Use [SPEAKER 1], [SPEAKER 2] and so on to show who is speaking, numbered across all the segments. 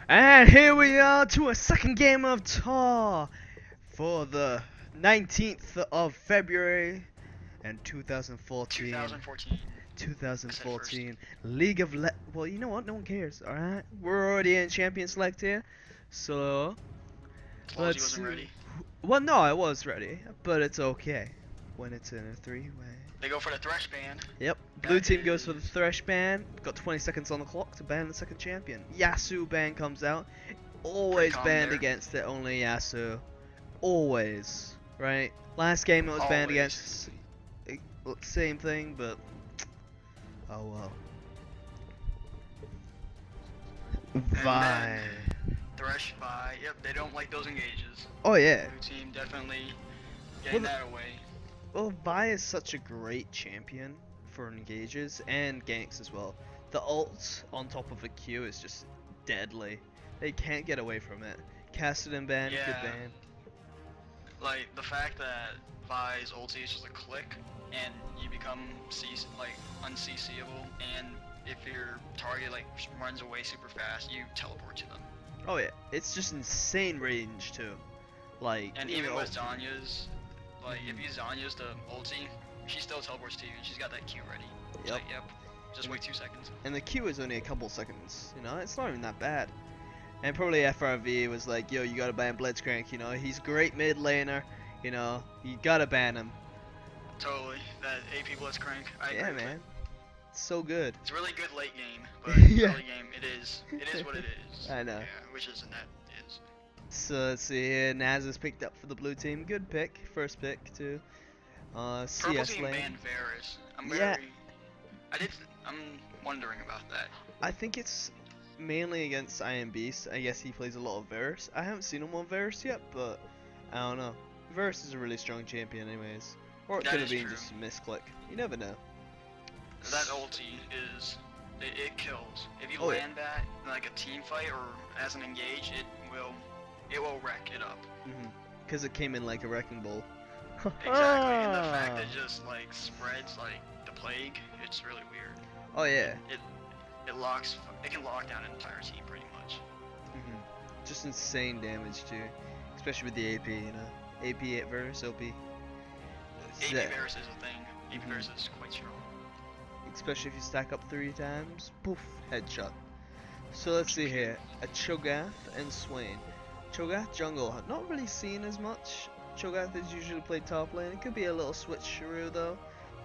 [SPEAKER 1] And here we are to a second game of Tar for the 19th of February and 2014. 2014 League of well, you know what? No one cares. All right, we're already in Champion Select here, so
[SPEAKER 2] Let's wasn't ready.
[SPEAKER 1] Well, no, I was ready, but it's okay when it's in a three-way.
[SPEAKER 2] They go for the Thresh ban.
[SPEAKER 1] Yep, blue team goes for the Thresh ban. Got 20 seconds on the clock to ban the second champion. Yasuo ban comes out. Always banned against it, only Yasuo. Always, right? Last game it was banned against. Same thing, but oh well. Vi.
[SPEAKER 2] Thresh Vi. Yep, they don't like those engages.
[SPEAKER 1] Oh yeah.
[SPEAKER 2] Blue team definitely getting that away.
[SPEAKER 1] Well, Vi is such a great champion for engages and ganks as well. The ult on top of a Q is just deadly. They can't get away from it. Cassidy ban, good ban.
[SPEAKER 2] Like the fact that Vi's ulti is just a click and you become unCCable, and if your target like runs away super fast, you teleport to them.
[SPEAKER 1] Oh yeah, it's just insane range too. Like,
[SPEAKER 2] and even with Zanya's, like if you Zanya's the ulti, she still teleports to you and she's got that Q ready.
[SPEAKER 1] Yep.
[SPEAKER 2] Like, yep. Just wait 2 seconds.
[SPEAKER 1] And the Q is only a couple seconds, you know, it's not even that bad. And probably FRV was like, yo, you gotta ban Blitzcrank, you know, he's a great mid laner, you know, you gotta ban him.
[SPEAKER 2] Totally, that AP Blitzcrank.
[SPEAKER 1] Yeah, man. It's so good.
[SPEAKER 2] It's really good late game, but
[SPEAKER 1] yeah.
[SPEAKER 2] early game, it is what it is.
[SPEAKER 1] I know.
[SPEAKER 2] Yeah, which is net is.
[SPEAKER 1] So let's see here, Naz is picked up for the blue team. Good pick, first pick too. CS
[SPEAKER 2] team
[SPEAKER 1] lane.
[SPEAKER 2] banned Varus. I'm wondering about that.
[SPEAKER 1] I think it's mainly against Iron Beast. I guess he plays a lot of Varus. I haven't seen him on Varus yet, but I don't know. Varus is a really strong champion anyways. Or it could have been just a misclick. You never know.
[SPEAKER 2] That ulti is, it kills. If you land that in like a team fight or as an engage, it will wreck it up.
[SPEAKER 1] Because it came in like a wrecking ball.
[SPEAKER 2] Exactly, and the fact that it just like spreads like the plague, it's really weird.
[SPEAKER 1] Oh yeah.
[SPEAKER 2] It can lock down an entire team pretty much.
[SPEAKER 1] Just insane damage too, especially with the AP, you know. AP Varus, OP.
[SPEAKER 2] AP Varus is a thing. AP Varus is quite strong.
[SPEAKER 1] Especially if you stack up 3 times, poof, headshot. So let's see here, a Cho'Gath and Swain. Cho'Gath jungle, not really seen as much. Cho'Gath is usually played top lane. It could be a little switcheroo though,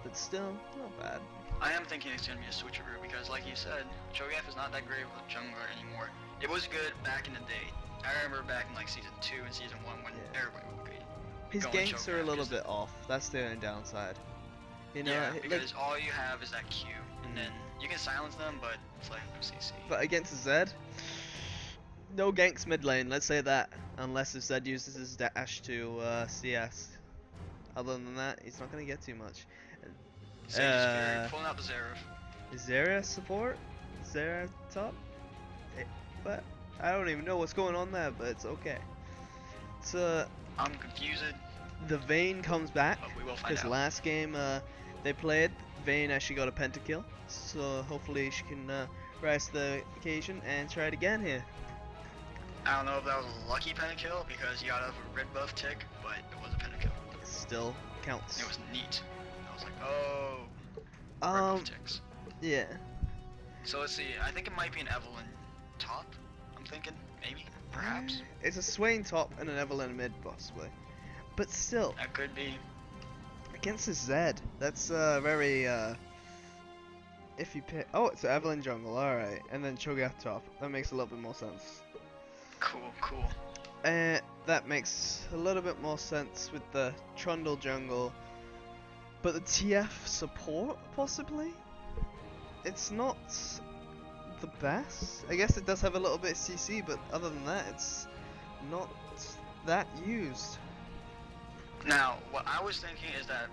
[SPEAKER 1] but still, not bad.
[SPEAKER 2] I am thinking it's going to be a switcheroo because like you said, Cho'Gath is not that great of a jungler anymore. It was good back in the day. I remember back in like season 2 and season 1 when everybody was good.
[SPEAKER 1] His ganks are a little bit off, that's the only downside. You know,
[SPEAKER 2] yeah, because all you have is that Q, and then you can silence them, but it's like no CC.
[SPEAKER 1] But against a Zed, no ganks mid lane, let's say that, unless if Zed uses his dash to CS. Other than that, he's not going to get too much.
[SPEAKER 2] Pulling out the Zeref.
[SPEAKER 1] Is Zera support? Zera top? But I don't even know what's going on there, but it's okay. So
[SPEAKER 2] I'm confused.
[SPEAKER 1] The Vayne comes back,
[SPEAKER 2] because
[SPEAKER 1] last game they played, Vayne actually got a pentakill, so hopefully she can rise to the occasion and try it again here.
[SPEAKER 2] I don't know if that was a lucky pentakill because you got a red buff tick, but it was a pentakill.
[SPEAKER 1] It still counts.
[SPEAKER 2] It was neat. I was like, oh, red buff ticks.
[SPEAKER 1] Yeah.
[SPEAKER 2] So let's see, I think it might be an Evelyn top, I'm thinking, maybe, perhaps.
[SPEAKER 1] It's a Swain top and an Evelyn mid possibly. But still,
[SPEAKER 2] that could be
[SPEAKER 1] against a Zed. That's very if you pick. Oh, it's Evelyn jungle. All right, and then Cho'Gath top. That makes a little bit more sense.
[SPEAKER 2] Cool.
[SPEAKER 1] That makes a little bit more sense with the Trundle jungle, but the TF support possibly. It's not the best. I guess it does have a little bit of CC, but other than that, it's not that used.
[SPEAKER 2] Now, what I was thinking is that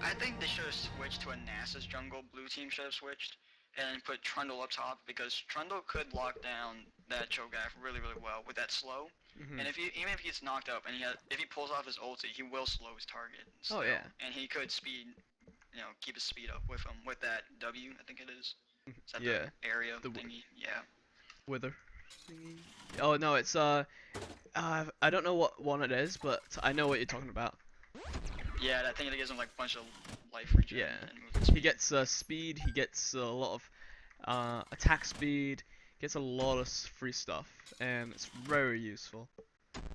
[SPEAKER 2] I think they should have switched to a Nasus jungle. Blue team should have switched and put Trundle up top because Trundle could lock down that Cho'Gath really well with that slow. And even if he gets knocked up and if he pulls off his ulti, he will slow his target. Still.
[SPEAKER 1] Oh yeah.
[SPEAKER 2] And he could keep his speed up with him with that W, I think it is. Is that
[SPEAKER 1] Yeah.
[SPEAKER 2] the area
[SPEAKER 1] The
[SPEAKER 2] thingy? Yeah.
[SPEAKER 1] wither thingy. Oh no, it's I don't know what one it is, but I know what you're talking about.
[SPEAKER 2] Yeah, that thing that gives him like a bunch of life regen
[SPEAKER 1] Yeah.
[SPEAKER 2] and movement speed.
[SPEAKER 1] He gets speed. He gets a lot of attack speed. Gets a lot of free stuff, and it's very useful.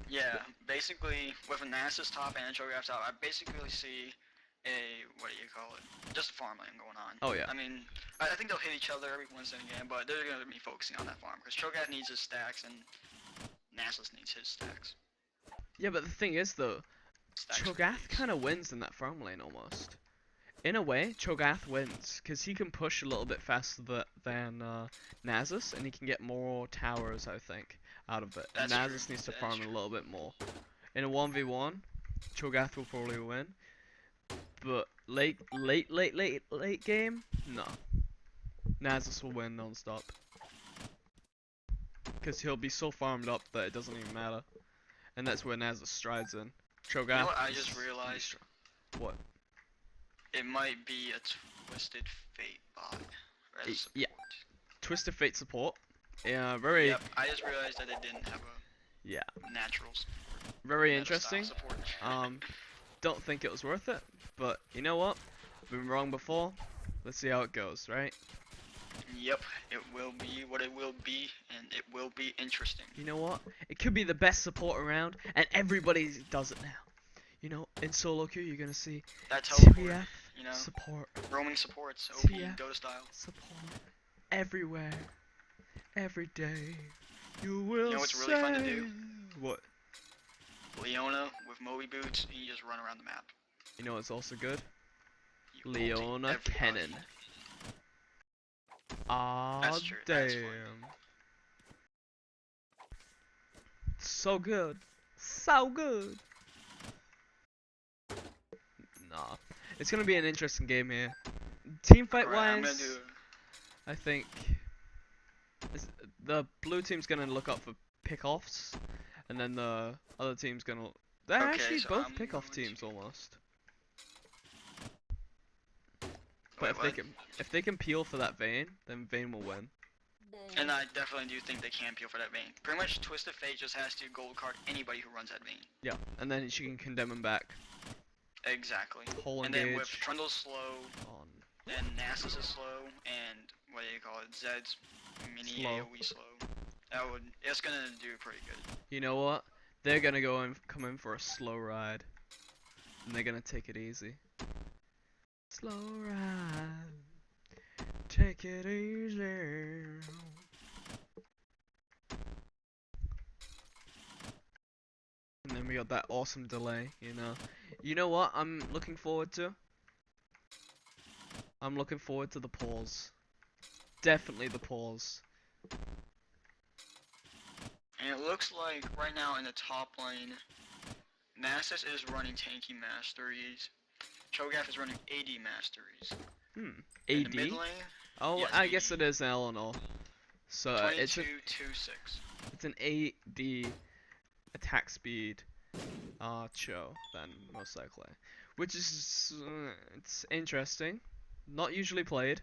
[SPEAKER 2] Yeah, basically with a Nasus top and a Cho'Gath top, I basically see a, what do you call it? Just a farmland going on.
[SPEAKER 1] Oh yeah.
[SPEAKER 2] I mean, I think they'll hit each other every once and again, but they're gonna be focusing on that farm because Cho'Gath needs his stacks and Nasus needs his stacks.
[SPEAKER 1] Yeah, but the thing is though,
[SPEAKER 2] Stacks
[SPEAKER 1] Cho'Gath
[SPEAKER 2] please.
[SPEAKER 1] kind of wins in that farm lane almost. In a way, Cho'Gath wins because he can push a little bit faster than Nasus, and he can get more towers, I think, out of it. And
[SPEAKER 2] That's true.
[SPEAKER 1] Nasus needs to
[SPEAKER 2] That is
[SPEAKER 1] farm a
[SPEAKER 2] true.
[SPEAKER 1] little bit more. In a 1v1, Cho'Gath will probably win, but late game, no. Nasus will win non-stop. Because he'll be so farmed up that it doesn't even matter. And that's where Nasus strides in. Cho'Gath
[SPEAKER 2] You know what I
[SPEAKER 1] is
[SPEAKER 2] just realized?
[SPEAKER 1] strong. What?
[SPEAKER 2] It might be a Twisted Fate bot.
[SPEAKER 1] Yeah. Twisted Fate support. Yeah, very.
[SPEAKER 2] Yep, I just realized that it didn't have a
[SPEAKER 1] Yeah.
[SPEAKER 2] natural support.
[SPEAKER 1] Very
[SPEAKER 2] Meta style
[SPEAKER 1] interesting.
[SPEAKER 2] support.
[SPEAKER 1] Don't think it was worth it, but you know what? Been wrong before. Let's see how it goes, right?
[SPEAKER 2] Yep, it will be what it will be, and it will be interesting.
[SPEAKER 1] You know what? It could be the best support around, and everybody does it now. You know, in solo queue, you're gonna see
[SPEAKER 2] That's teleport,
[SPEAKER 1] TF
[SPEAKER 2] you know,
[SPEAKER 1] support,
[SPEAKER 2] roaming supports, OP,
[SPEAKER 1] TF
[SPEAKER 2] go style.
[SPEAKER 1] support, everywhere, every day. You will
[SPEAKER 2] You know what's really fun to do?
[SPEAKER 1] What?
[SPEAKER 2] Leona with Moby boots, and you just run around the map.
[SPEAKER 1] You know what's also good?
[SPEAKER 2] You ulti
[SPEAKER 1] Leona
[SPEAKER 2] everybody.
[SPEAKER 1] Cannon. Ah,
[SPEAKER 2] That's true, that's fun.
[SPEAKER 1] damn. So good. So good. Nah. It's gonna be an interesting game here. Team fight
[SPEAKER 2] Alright,
[SPEAKER 1] wise, I think the blue team's gonna look up for pick-offs, and then the other team's gonna. They're
[SPEAKER 2] Okay,
[SPEAKER 1] actually
[SPEAKER 2] so
[SPEAKER 1] both
[SPEAKER 2] I'm
[SPEAKER 1] pick-off
[SPEAKER 2] going
[SPEAKER 1] teams
[SPEAKER 2] to-
[SPEAKER 1] almost.
[SPEAKER 2] Wait,
[SPEAKER 1] But if they can peel for that Vayne, then Vayne will win.
[SPEAKER 2] And I definitely do think they can peel for that Vayne. Pretty much Twisted Fate just has to gold card anybody who runs that Vayne.
[SPEAKER 1] Yeah, and then she can condemn him back.
[SPEAKER 2] Exactly.
[SPEAKER 1] Whole
[SPEAKER 2] And then with
[SPEAKER 1] engage
[SPEAKER 2] Trundle's slow,
[SPEAKER 1] on
[SPEAKER 2] and Nasus is slow, and what do you call it? Zed's mini
[SPEAKER 1] Slow.
[SPEAKER 2] AoE slow. It's gonna do pretty good.
[SPEAKER 1] You know what? They're gonna come in for a slow ride, and they're gonna take it easy. Slow ride, take it easy. And then we got that awesome delay, you know. You know what I'm looking forward to? I'm looking forward to the pause. Definitely the pause.
[SPEAKER 2] And it looks like right now in the top lane, Nasus is running tanky masteries. Cho'Gath is running AD masteries. In the
[SPEAKER 1] AD?
[SPEAKER 2] mid lane,
[SPEAKER 1] Oh,
[SPEAKER 2] yes,
[SPEAKER 1] I
[SPEAKER 2] AD.
[SPEAKER 1] guess it is Eleanor. So it's
[SPEAKER 2] 22-2-6.
[SPEAKER 1] it's an AD attack speed Cho then most likely, which is it's interesting, not usually played,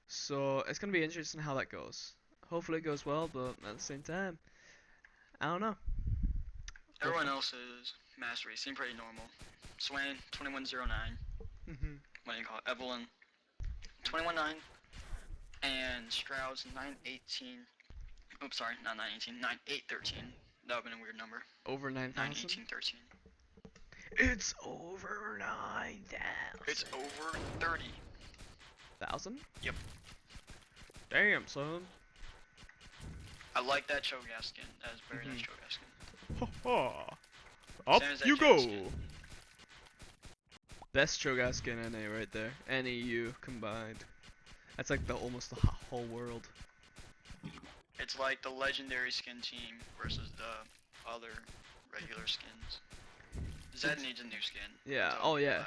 [SPEAKER 1] so it's gonna be interesting how that goes. Hopefully it goes well, but at the same time, I don't know.
[SPEAKER 2] Everyone else's masteries seem pretty normal. Swain 2109. What do you call it? Evelyn 21-9. And Stroud's 918. Oops, sorry, not 918. 9813. That would've been a weird number.
[SPEAKER 1] Over 9,000?
[SPEAKER 2] 91813.
[SPEAKER 1] It's over 9,000.
[SPEAKER 2] It's over 30.
[SPEAKER 1] 1,000?
[SPEAKER 2] Yep.
[SPEAKER 1] Damn, son.
[SPEAKER 2] I like that Cho'Gath skin. That is a very nice Cho'Gath skin.
[SPEAKER 1] Ha ha. Up
[SPEAKER 2] Same as that
[SPEAKER 1] you
[SPEAKER 2] Jet
[SPEAKER 1] go.
[SPEAKER 2] skin.
[SPEAKER 1] Best Cho'Gath skin NA right there. NEU combined. That's like almost the whole world.
[SPEAKER 2] It's like the legendary skin team versus the other regular skins. Zed needs a new skin.
[SPEAKER 1] Yeah.
[SPEAKER 2] So,
[SPEAKER 1] Oh yeah.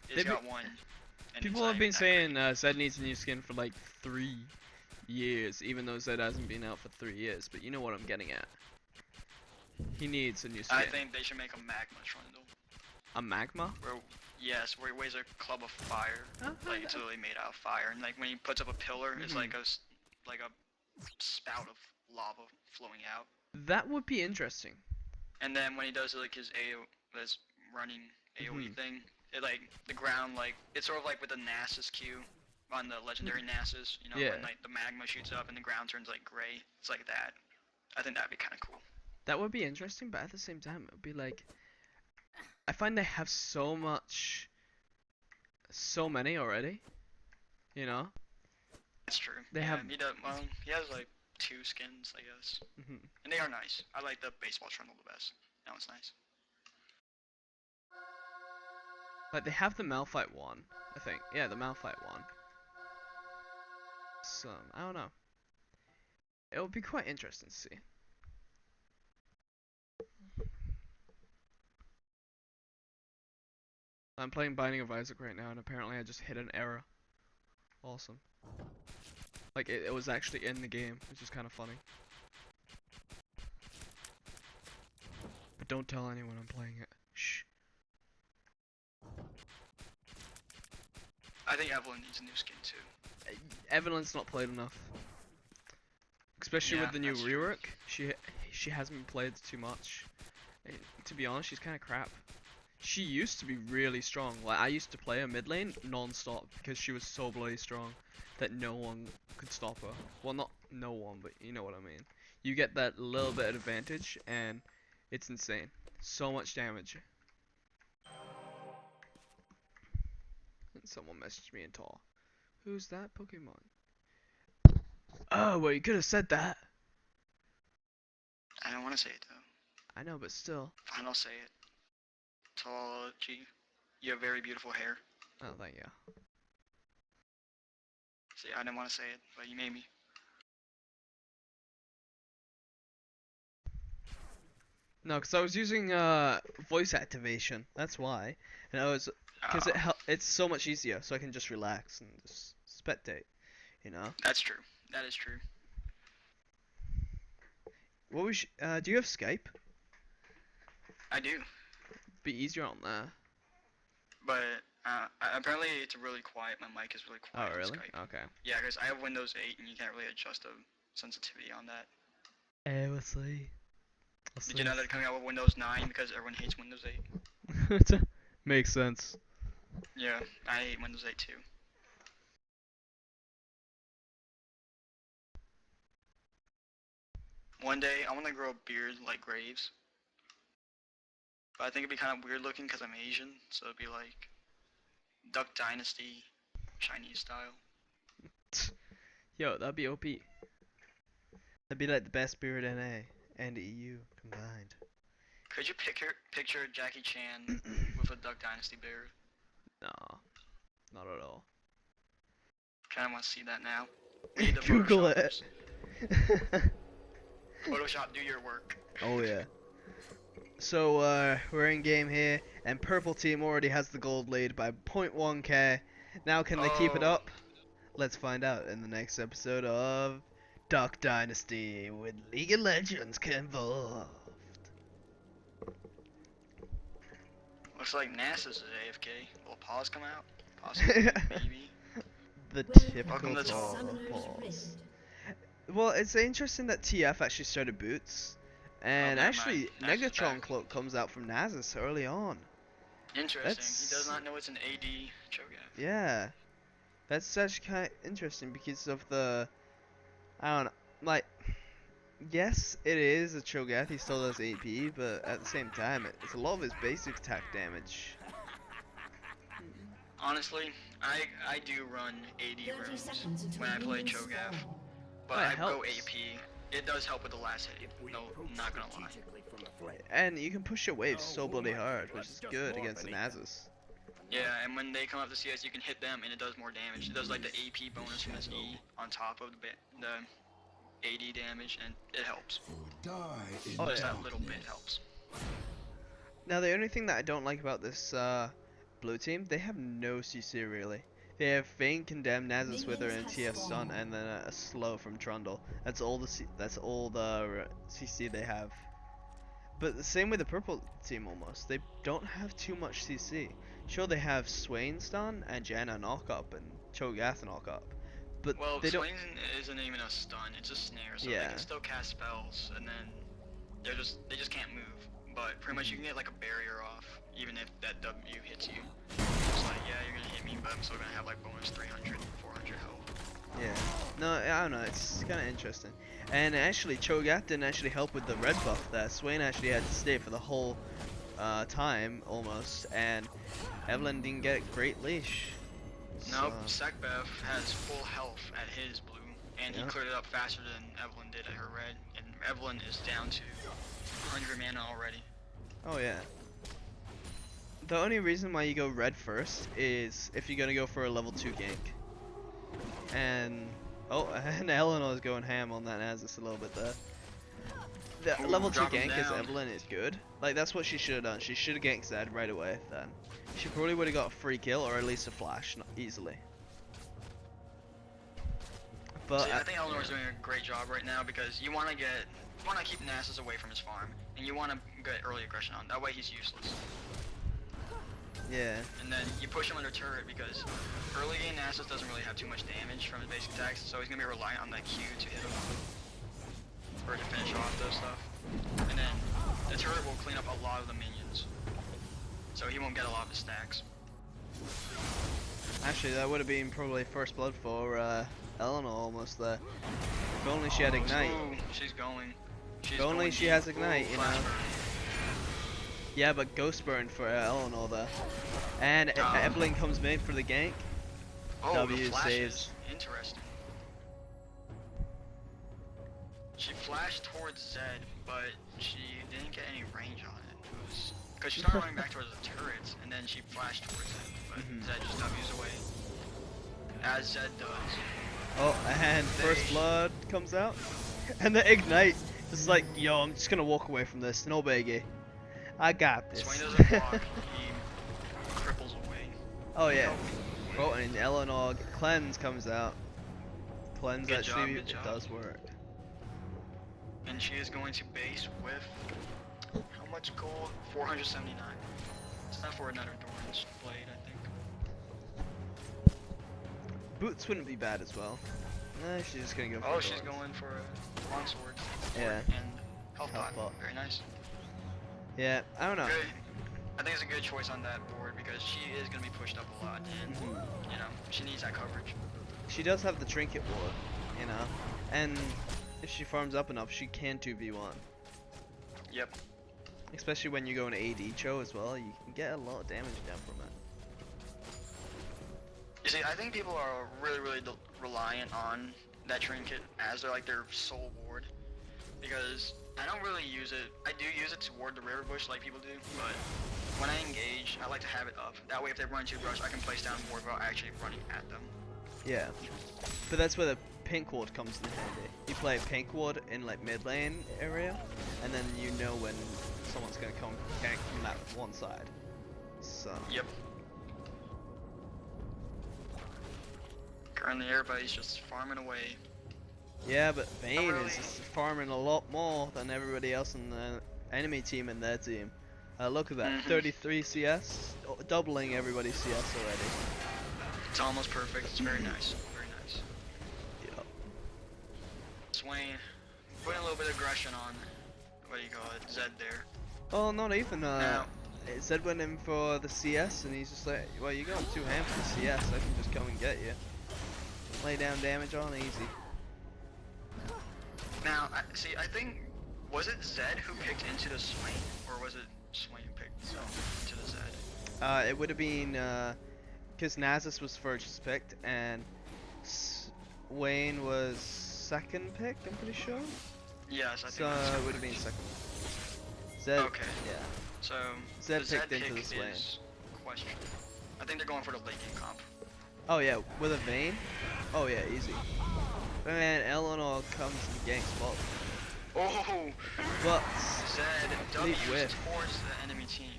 [SPEAKER 2] He's
[SPEAKER 1] They've
[SPEAKER 2] got one. And
[SPEAKER 1] People
[SPEAKER 2] it's
[SPEAKER 1] have
[SPEAKER 2] not
[SPEAKER 1] been
[SPEAKER 2] even that
[SPEAKER 1] saying Zed needs a new skin for like 3 years, even though Zed hasn't been out for 3 years. But you know what I'm getting at. He needs a new skin.
[SPEAKER 2] I think they should make a magma trundle.
[SPEAKER 1] A magma?
[SPEAKER 2] Where, Yes, where he weighs a club of fire.
[SPEAKER 1] Oh,
[SPEAKER 2] Like it's literally made out of fire, and like when he puts up a pillar, it's
[SPEAKER 1] Mhm.
[SPEAKER 2] like a spout of lava flowing out.
[SPEAKER 1] that would be interesting.
[SPEAKER 2] And then when he does like his his running AOE
[SPEAKER 1] Mhm.
[SPEAKER 2] thing, it like the ground like it's sort of like with the Nasus Q on the legendary Nasus, you know,
[SPEAKER 1] Yeah.
[SPEAKER 2] when like the magma shoots up and the ground turns like gray. It's like that. I think that'd be kind of cool.
[SPEAKER 1] That would be interesting, but at the same time, it would be like I find they have so many already. You know,
[SPEAKER 2] That's true.
[SPEAKER 1] they
[SPEAKER 2] Yeah,
[SPEAKER 1] have.
[SPEAKER 2] he does. Well, he has like 2 skins, I guess,
[SPEAKER 1] Mhm.
[SPEAKER 2] and they are nice. I like the baseball trundle the best. That one's nice.
[SPEAKER 1] Like they have the Malphite one, I think. Yeah, the Malphite one. So I don't know. It would be quite interesting to see. I'm playing Binding of Isaac right now, and apparently I just hit an error. Awesome. Like it was actually in the game, which is kind of funny. But don't tell anyone I'm playing it. Shh.
[SPEAKER 2] I think Evelyn needs a new skin too.
[SPEAKER 1] Evelyn's not played enough, especially
[SPEAKER 2] Yeah,
[SPEAKER 1] with the new
[SPEAKER 2] that's true.
[SPEAKER 1] rework. She hasn't been played too much. And to be honest, she's kind of crap. She used to be really strong. Like I used to play her mid lane non-stop because she was so bloody strong that no one could stop her. Well, not no one, but you know what I mean. You get that little bit of advantage, and it's insane. So much damage. And someone messaged me in Tor. Who's that Pokemon? Oh, well, you could have said that.
[SPEAKER 2] I don't want to say it though.
[SPEAKER 1] I know, but still.
[SPEAKER 2] Fine, I'll say it. Tall G, you have very beautiful hair.
[SPEAKER 1] Oh, thank you.
[SPEAKER 2] See, I didn't want to say it, but you made me.
[SPEAKER 1] No, because I was using voice activation. That's why. And I was, because
[SPEAKER 2] Oh,
[SPEAKER 1] it's so much easier, so I can just relax and just spectate. You know.
[SPEAKER 2] that's true. That is true.
[SPEAKER 1] What we do you have Skype?
[SPEAKER 2] I do,
[SPEAKER 1] Be easier on there.
[SPEAKER 2] but apparently it's really quiet. My mic is really
[SPEAKER 1] Oh,
[SPEAKER 2] quiet on
[SPEAKER 1] really?
[SPEAKER 2] Skype.
[SPEAKER 1] Okay.
[SPEAKER 2] Yeah, because I have Windows 8 and you can't really adjust the sensitivity on that.
[SPEAKER 1] Hey, we'll see.
[SPEAKER 2] Did you know they're coming out with Windows 9 because everyone hates Windows 8?
[SPEAKER 1] Makes sense.
[SPEAKER 2] Yeah, I hate Windows 8 too. One day I want to grow a beard like Graves, but I think it'd be kind of weird looking because I'm Asian, so it'd be like Duck Dynasty, Chinese style.
[SPEAKER 1] Yo, that'd be OP. That'd be like the best beard NA and EU combined.
[SPEAKER 2] Could you picture Jackie Chan with a Duck Dynasty beard?
[SPEAKER 1] No, not at all.
[SPEAKER 2] Kind of want to see that now. We need the
[SPEAKER 1] Google it.
[SPEAKER 2] Photoshoppers. Photoshop, do your work.
[SPEAKER 1] Oh yeah. So we're in game here, and purple team already has the gold lead by 0.1k. Now can they keep it
[SPEAKER 2] Oh,
[SPEAKER 1] up? Let's find out in the next episode of Duck Dynasty with League of Legends involved.
[SPEAKER 2] looks like NASA's at AFK. Will pause come out? Possibly, maybe.
[SPEAKER 1] The
[SPEAKER 2] Welcome
[SPEAKER 1] typical
[SPEAKER 2] to
[SPEAKER 1] pause. Well, it's interesting that TF actually started boots. And
[SPEAKER 2] never mind.
[SPEAKER 1] actually,
[SPEAKER 2] Nasus is
[SPEAKER 1] Negatron
[SPEAKER 2] back.
[SPEAKER 1] Cloak comes out from Nasus early on.
[SPEAKER 2] Interesting. He does
[SPEAKER 1] That's,
[SPEAKER 2] not know it's an AD Cho'Gath.
[SPEAKER 1] yeah. That's actually kind of interesting because of the, I don't know, like, yes, it is a Cho'Gath, he still does AP, but at the same time, it's a lot of his basic attack damage.
[SPEAKER 2] Honestly, I do run AD runes when I play Cho'Gath, but
[SPEAKER 1] Oh, it
[SPEAKER 2] I go
[SPEAKER 1] helps.
[SPEAKER 2] AP. It does help with the last hit. No, not gonna lie.
[SPEAKER 1] And you can push your waves so bloody hard, which is good against the Nasus.
[SPEAKER 2] Yeah, and when they come up to CS, you can hit them, and it does more damage. It does like the AP bonus from his E on top of the AD damage, and it helps.
[SPEAKER 1] Oh,
[SPEAKER 2] Just
[SPEAKER 1] yeah.
[SPEAKER 2] that little bit helps.
[SPEAKER 1] Now, the only thing that I don't like about this blue team, they have no CC really. They have Feign, Condemn, Nasus Wither, and TF Stun, and then a slow from Trundle. That's all the CC they have. But the same with the purple team almost. They don't have too much CC. sure they have Swain stun and Janna knock up and Cho'Gath knock up, but
[SPEAKER 2] Well,
[SPEAKER 1] they don't.
[SPEAKER 2] Swain isn't even a stun; it's a snare, so they
[SPEAKER 1] Yeah.
[SPEAKER 2] can still cast spells, and then they just can't move. But pretty much you can get like a barrier off, even if that W hits you. It's like, yeah, you're gonna hit me, but I'm still gonna have like bonus 300, 400 health.
[SPEAKER 1] Yeah. No, I don't know. It's kind of interesting. And actually, Cho'Gath didn't actually help with the red buff there. Swain actually had to stay for the whole time almost, and Evelyn didn't get great leash.
[SPEAKER 2] Nope,
[SPEAKER 1] So,
[SPEAKER 2] Sekbev has full health at his blue, and he
[SPEAKER 1] Yeah.
[SPEAKER 2] cleared it up faster than Evelyn did at her red, and Evelyn is down to 100 mana already.
[SPEAKER 1] oh yeah. The only reason why you go red first is if you're gonna go for a level 2 gank. And and Eleanor's going ham on that Nasus a little bit there. The
[SPEAKER 2] Ooh,
[SPEAKER 1] level 2
[SPEAKER 2] drop him
[SPEAKER 1] gank as
[SPEAKER 2] down.
[SPEAKER 1] Evelyn is good. Like that's what she should have done. She should have ganked Zed right away then. She probably would have got a free kill or at least a flash easily. But
[SPEAKER 2] See, I think Eleanor's doing a great job right now because you want to keep Nasus away from his farm, and you want to get early aggression on. That way he's useless.
[SPEAKER 1] yeah.
[SPEAKER 2] And then you push him under turret because early game Nasus doesn't really have too much damage from his basic attacks, so he's gonna be reliant on that Q to hit him or to finish off those stuff. And then the turret will clean up a lot of the minions, so he won't get a lot of his stacks.
[SPEAKER 1] Actually, that would have been probably first blood for Eleanor almost there. If only she had ignite.
[SPEAKER 2] Ooh, she's going.
[SPEAKER 1] If only she has ignite, you know.
[SPEAKER 2] Flash burn.
[SPEAKER 1] Yeah, but ghost burn for Eleanor there. And Evelyn comes mid for the gank.
[SPEAKER 2] Oh,
[SPEAKER 1] W
[SPEAKER 2] the flash
[SPEAKER 1] saves.
[SPEAKER 2] is interesting. She flashed towards Zed, but she didn't get any range on it. It was because she started running back towards the turrets, and then she flashed towards it, but Zed just W's away, as Zed does.
[SPEAKER 1] Oh, and first blood comes out. And the ignite is like, yo, I'm just gonna walk away from this. No biggie. I got this.
[SPEAKER 2] Swain doesn't block, he cripples away.
[SPEAKER 1] Oh yeah. Oh, and Eleanor cleanse comes out. Cleanse
[SPEAKER 2] Good job,
[SPEAKER 1] actually
[SPEAKER 2] good job.
[SPEAKER 1] does work.
[SPEAKER 2] And she is going to base with how much gold? 479. It's not for another Doran's blade, I think.
[SPEAKER 1] Boots wouldn't be bad as well. Nah, she's just gonna go for
[SPEAKER 2] Oh, she's
[SPEAKER 1] Doran's.
[SPEAKER 2] going for a longsword.
[SPEAKER 1] Yeah.
[SPEAKER 2] And health
[SPEAKER 1] Health
[SPEAKER 2] pot.
[SPEAKER 1] pot.
[SPEAKER 2] Very nice.
[SPEAKER 1] Yeah, I don't know.
[SPEAKER 2] Good. I think it's a good choice on that board because she is going to be pushed up a lot, and you know she needs that coverage.
[SPEAKER 1] She does have the trinket ward, you know, and if she farms up enough, she can 2v1.
[SPEAKER 2] Yep.
[SPEAKER 1] Especially when you go an AD Cho as well, you can get a lot of damage down from it.
[SPEAKER 2] You see, I think people are really reliant on that trinket as their sole ward, because I don't really use it. I do use it to ward the river bush like people do, but when I engage, I like to have it up. That way, if they run into a brush, I can place down ward without actually running at them.
[SPEAKER 1] Yeah, but that's where the pink ward comes in handy. You play pink ward in like mid lane area, and then you know when someone's gonna come gank from that one side. So.
[SPEAKER 2] Yep. Currently, everybody's just farming away.
[SPEAKER 1] Yeah, but Vayne
[SPEAKER 2] really.
[SPEAKER 1] is just farming a lot more than everybody else in the enemy team and their team. Look at that, 33 CS, doubling everybody's CS already.
[SPEAKER 2] It's almost perfect. It's very nice. Very nice.
[SPEAKER 1] Yep.
[SPEAKER 2] Swain, putting a little bit of aggression on, what do you call it, Zed there.
[SPEAKER 1] Oh, not even.
[SPEAKER 2] Now,
[SPEAKER 1] Zed went in for the CS, and he's just like, well, you're going too ham for the CS. I can just come and get you. Lay down damage on easy.
[SPEAKER 2] now, I think, was it Zed who picked into the Swain, or was it Swain picked into the Zed?
[SPEAKER 1] It would have been because Nasus was first picked and Wayne was second picked. I'm pretty sure.
[SPEAKER 2] Yes, I think
[SPEAKER 1] So
[SPEAKER 2] that's
[SPEAKER 1] it would have been second. Zed.
[SPEAKER 2] Okay.
[SPEAKER 1] Yeah.
[SPEAKER 2] So, the
[SPEAKER 1] Zed picked into
[SPEAKER 2] pick
[SPEAKER 1] the Swain.
[SPEAKER 2] is question. I think they're going for the late game comp.
[SPEAKER 1] Oh yeah, with a Vayne. Oh yeah, easy. And Eleanor comes and ganks both.
[SPEAKER 2] Oh,
[SPEAKER 1] But
[SPEAKER 2] Zed
[SPEAKER 1] Complete
[SPEAKER 2] W's
[SPEAKER 1] whiff.
[SPEAKER 2] towards the enemy team.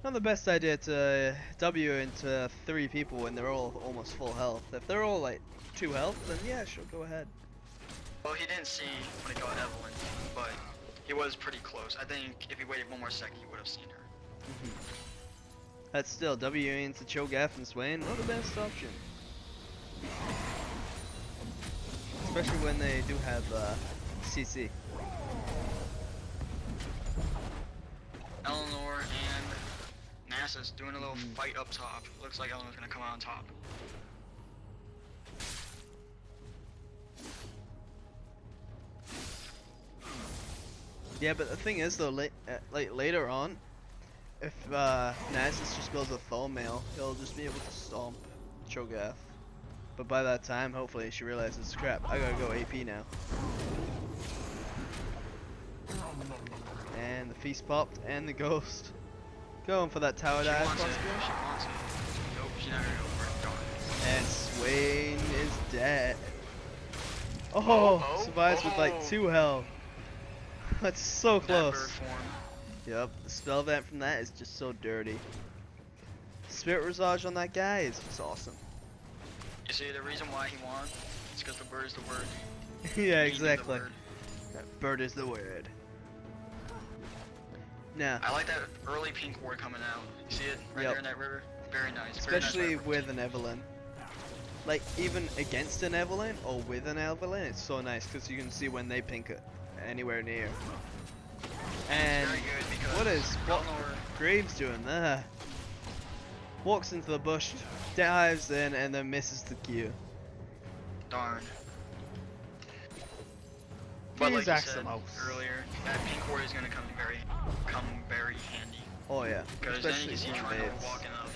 [SPEAKER 1] not the best idea to W into 3 people when they're all almost full health. If they're all like 2 health, then yeah, sure, go ahead.
[SPEAKER 2] Well, he didn't see when he got Evelyn, but he was pretty close. I think if he waited one more second, he would have seen her.
[SPEAKER 1] But still, W into Cho'Gath and Swain, not the best option. Especially when they do have CC.
[SPEAKER 2] Eleanor and Nasus doing a little fight up top. Looks like Eleanor's gonna come out on top.
[SPEAKER 1] Yeah, but the thing is though, like later on, if Nasus just builds a Thornmail, he'll just be able to stomp Cho'Gath. But by that time, hopefully she realizes, crap, I gotta go AP now. And the feast popped, and the ghost. Going for that tower dive, possibly.
[SPEAKER 2] She wants it. Nope, she's not gonna go for it. Darn it.
[SPEAKER 1] And Swain is dead. Oh, survives with like 2 health. That's so close.
[SPEAKER 2] That bird form.
[SPEAKER 1] Yep, the spell vent from that is just so dirty. Spirit Visage on that guy is just awesome.
[SPEAKER 2] You see, the reason why he won is because the bird is the word.
[SPEAKER 1] Yeah,
[SPEAKER 2] He needed the
[SPEAKER 1] exactly.
[SPEAKER 2] word.
[SPEAKER 1] That bird is the word. Now,
[SPEAKER 2] I like that early pink ward coming out. You see it right
[SPEAKER 1] Yep.
[SPEAKER 2] there in that river? Very nice.
[SPEAKER 1] especially
[SPEAKER 2] Very nice
[SPEAKER 1] with an Evelyn. Like, even against an Evelyn or with an Evelyn, it's so nice because you can see when they pink it anywhere near. And
[SPEAKER 2] very good because
[SPEAKER 1] what is
[SPEAKER 2] Eleanor,
[SPEAKER 1] Graves doing there? Walks into the bush, dives in, and then misses the Q.
[SPEAKER 2] darn. But like
[SPEAKER 1] He's
[SPEAKER 2] you said
[SPEAKER 1] Axamos.
[SPEAKER 2] earlier, that pink ward is gonna come very handy.
[SPEAKER 1] Oh yeah,
[SPEAKER 2] Because then you
[SPEAKER 1] especially
[SPEAKER 2] can see
[SPEAKER 1] in
[SPEAKER 2] Trundle
[SPEAKER 1] waves.
[SPEAKER 2] walking up.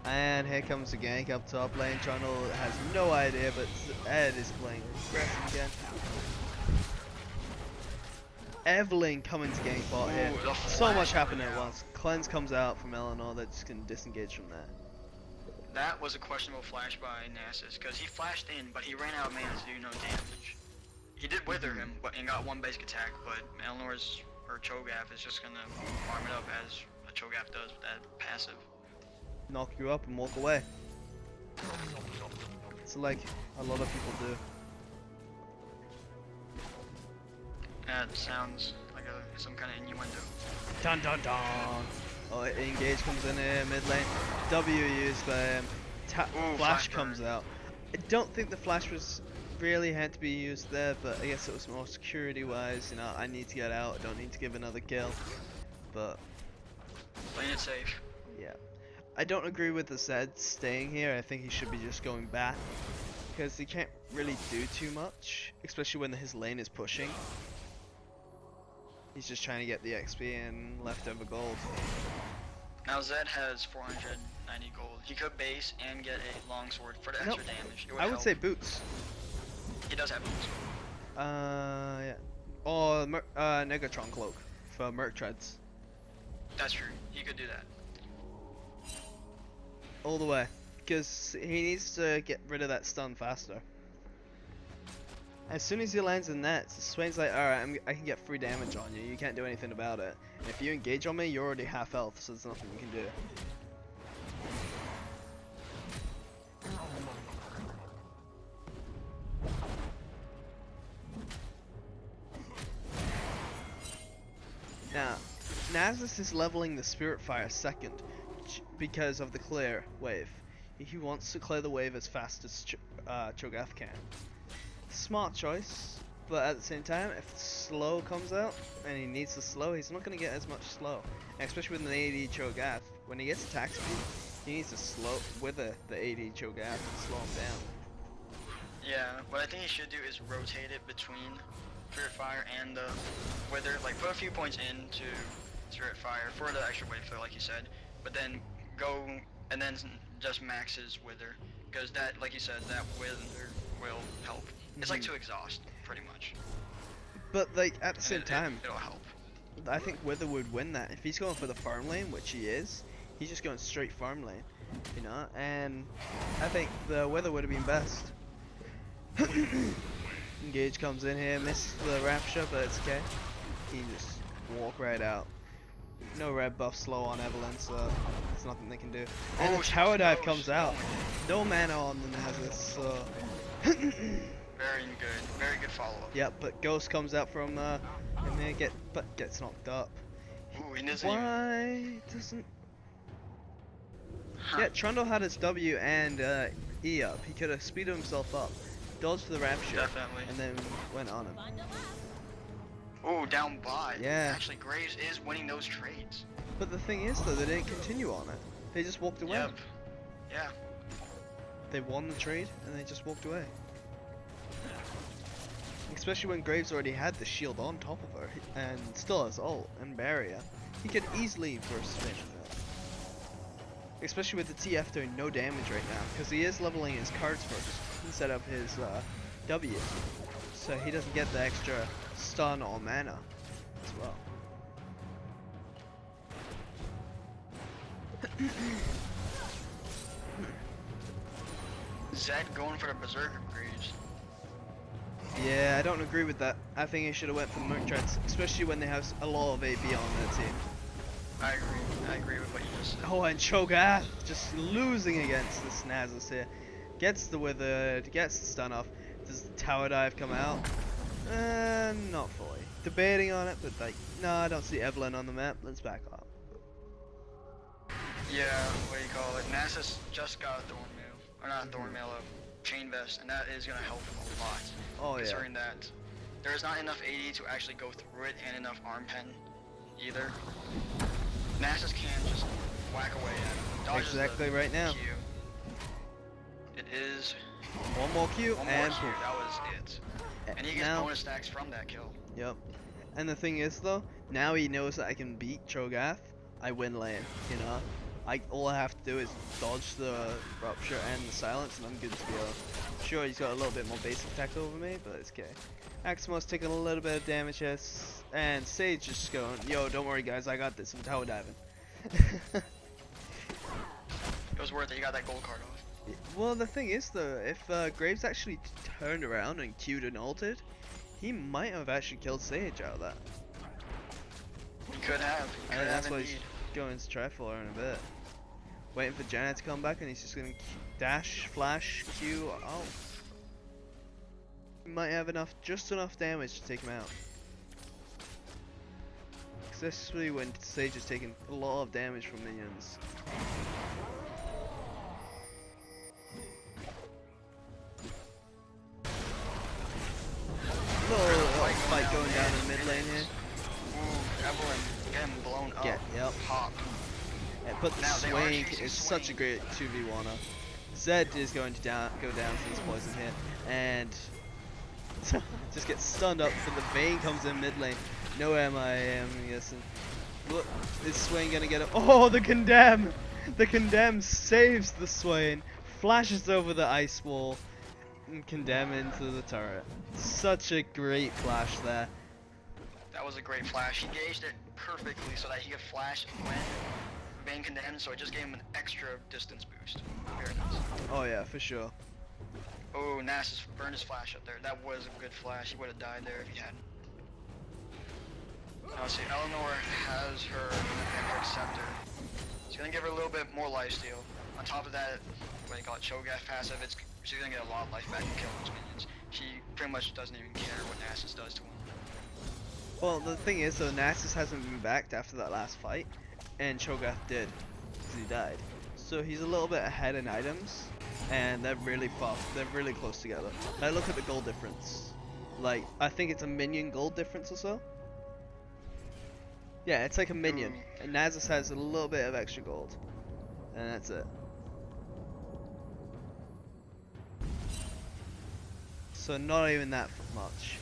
[SPEAKER 1] And here comes the gank up top lane. Trundle has no idea, but Ed is playing aggressive again. Evelyn coming to gank bot here.
[SPEAKER 2] Ooh, the
[SPEAKER 1] So much
[SPEAKER 2] flash
[SPEAKER 1] happened
[SPEAKER 2] coming
[SPEAKER 1] at
[SPEAKER 2] out.
[SPEAKER 1] once. Cleanse comes out from Eleanor that just can disengage from that.
[SPEAKER 2] That was a questionable flash by Nasus, because he flashed in, but he ran out of mana to do no damage. He did wither him, and got one basic attack, but Eleanor's, or Cho'Gath, is just gonna farm it up as a Cho'Gath does with that passive.
[SPEAKER 1] Knock you up and walk away. It's like a lot of people do.
[SPEAKER 2] That sounds like some kind of innuendo.
[SPEAKER 1] Dun dun dun. Oh, engage comes in here, mid lane. W used by him.
[SPEAKER 2] Ooh,
[SPEAKER 1] Flash
[SPEAKER 2] flash
[SPEAKER 1] comes
[SPEAKER 2] burn.
[SPEAKER 1] out. I don't think the flash was really had to be used there, but I guess it was more security wise. You know, I need to get out. I don't need to give another kill. But
[SPEAKER 2] Playing it safe.
[SPEAKER 1] yeah, I don't agree with the Zed staying here. I think he should be just going back because he can't really do too much, especially when his lane is pushing. He's just trying to get the XP and leftover gold.
[SPEAKER 2] Now Zed has 490 gold. He could base and get a longsword for the
[SPEAKER 1] Nope.
[SPEAKER 2] extra damage. It
[SPEAKER 1] I would
[SPEAKER 2] help.
[SPEAKER 1] say boots.
[SPEAKER 2] He does have boots.
[SPEAKER 1] Yeah. Or Negatron cloak for Merc treads.
[SPEAKER 2] That's true. He could do that.
[SPEAKER 1] All the way. Because he needs to get rid of that stun faster. As soon as he lands in that, Swain's like, alright, I can get free damage on you. You can't do anything about it. And if you engage on me, you're already half health, so there's nothing you can do. Now, Nasus is leveling the Spirit Fire second because of the clear wave. He wants to clear the wave as fast as Cho'Gath can. Smart choice, but at the same time, if slow comes out and he needs the slow, he's not going to get as much slow. And especially with an AD Cho'Gath, when he gets attack speed, he needs to slow wither the AD Cho'Gath and slow him down.
[SPEAKER 2] Yeah, what I think he should do is rotate it between Spirit Fire and the Wither. Like, put a few points into Spirit Fire for the extra wave flow, like you said, but then go and then just max his Wither, because that, like you said, that Wither will help. It's like to exhaust, pretty much.
[SPEAKER 1] But like at the same time,
[SPEAKER 2] it'll help.
[SPEAKER 1] I think Wither would win that. If he's going for the farm lane, which he is, he's just going straight farm lane, you know, and I think the Wither would have been best. Engage comes in here, misses the Rapture, but it's okay. He can just walk right out. No red buff slow on Evelyn, so there's nothing they can do. And the tower dive comes out. No mana on the Nasus, so
[SPEAKER 2] Very good follow-up.
[SPEAKER 1] Yep, but Ghost comes out from and then gets knocked up.
[SPEAKER 2] Ooh, he doesn't even...
[SPEAKER 1] Why doesn't...
[SPEAKER 2] Huh.
[SPEAKER 1] Yeah, Trundle had his W and E up. He could have speeded himself up, dodged the rapture,
[SPEAKER 2] Definitely.
[SPEAKER 1] and then went on him.
[SPEAKER 2] Ooh, down by.
[SPEAKER 1] Yeah.
[SPEAKER 2] Actually, Graves is winning those trades.
[SPEAKER 1] But the thing is, though, they didn't continue on it. They just walked away.
[SPEAKER 2] Yep. Yeah.
[SPEAKER 1] They won the trade, and they just walked away. Especially when Graves already had the shield on top of her, and still has ult and barrier. He could easily burst finish that. Especially with the TF doing no damage right now, because he is leveling his cards first instead of his W. So he doesn't get the extra stun or mana as well.
[SPEAKER 2] Zed going for the Berserker Graves.
[SPEAKER 1] Yeah, I don't agree with that. I think he should have went for the Merc Treads, especially when they have a lot of AP on their team.
[SPEAKER 2] I agree with what you just said.
[SPEAKER 1] Oh, and Cho'Gath just losing against the Nasus here. Gets the Withered, gets the stun off. Does the Tower Dive come out? Not fully. Debating on it, but like, no, I don't see Evelyn on the map. Let's back off.
[SPEAKER 2] Yeah, what do you call it? Nasus just got a Thornmail, or not a Thornmail, a Chain Vest, and that is gonna help him a lot.
[SPEAKER 1] Oh yeah.
[SPEAKER 2] Considering that there is not enough AD to actually go through it, and enough arm pen either. Nasus can just whack away at him. Dodges
[SPEAKER 1] Exactly
[SPEAKER 2] the
[SPEAKER 1] right now.
[SPEAKER 2] Q. It is
[SPEAKER 1] One more Q
[SPEAKER 2] one more
[SPEAKER 1] and
[SPEAKER 2] Q.
[SPEAKER 1] poof.
[SPEAKER 2] That was it. And he gets
[SPEAKER 1] Now,
[SPEAKER 2] bonus stacks from that kill.
[SPEAKER 1] yep. And the thing is though, now he knows that I can beat Cho'Gath. I win lane, you know. All I have to do is dodge the rupture and the silence, and I'm good to go. Sure, he's got a little bit more basic attack over me, but it's okay. Aximo's taking a little bit of damage here, and Sage just going, yo, don't worry guys, I got this. I'm tower diving.
[SPEAKER 2] It was worth it. You got that gold card off.
[SPEAKER 1] Well, the thing is though, if Graves actually turned around and Q'd and ulted, he might have actually killed Sage out of that.
[SPEAKER 2] He could have. He
[SPEAKER 1] And
[SPEAKER 2] could
[SPEAKER 1] that's
[SPEAKER 2] have
[SPEAKER 1] what
[SPEAKER 2] indeed.
[SPEAKER 1] he's going to try for in a bit. Waiting for Janet to come back, and he's just going to dash, flash, Q, oh. He might have just enough damage to take him out. Especially when Sage is taking a lot of damage from minions. Little fight going down in the mid lane here.
[SPEAKER 2] Ooh, Evelyn getting blown up.
[SPEAKER 1] Yep.
[SPEAKER 2] Pop.
[SPEAKER 1] Yeah, but the
[SPEAKER 2] Now they are
[SPEAKER 1] swing
[SPEAKER 2] choosing
[SPEAKER 1] is such a
[SPEAKER 2] swing.
[SPEAKER 1] great 2v1er. Zed is going to go down for this poison here, and just gets stunned up, but the Vayne comes in mid lane. No MIM, yes. Look, is Swain gonna get him? Oh, the Condemn! The Condemn saves the Swain, flashes over the ice wall, and Condemn into the turret. Such a great flash there.
[SPEAKER 2] That was a great flash. He gauged it perfectly so that he could flash when Vayne condemned, so it just gave him an extra distance boost. Very nice.
[SPEAKER 1] Oh yeah, for sure.
[SPEAKER 2] Oh, Nasus burned his flash up there. That was a good flash. He would have died there if he hadn't. Now see, Eleanor has her Epic Scepter. It's gonna give her a little bit more lifesteal. On top of that, what do you call it, Cho'Gath passive, she's gonna get a lot of life back and kill those minions. She pretty much doesn't even care what Nasus does to him.
[SPEAKER 1] Well, the thing is though, Nasus hasn't been backed after that last fight, and Cho'Gath did, because he died. So he's a little bit ahead in items, and they're really close together. Now look at the gold difference. Like, I think it's a minion gold difference or so. Yeah, it's like a minion, and Nasus has a little bit of extra gold, and that's it. So not even that much.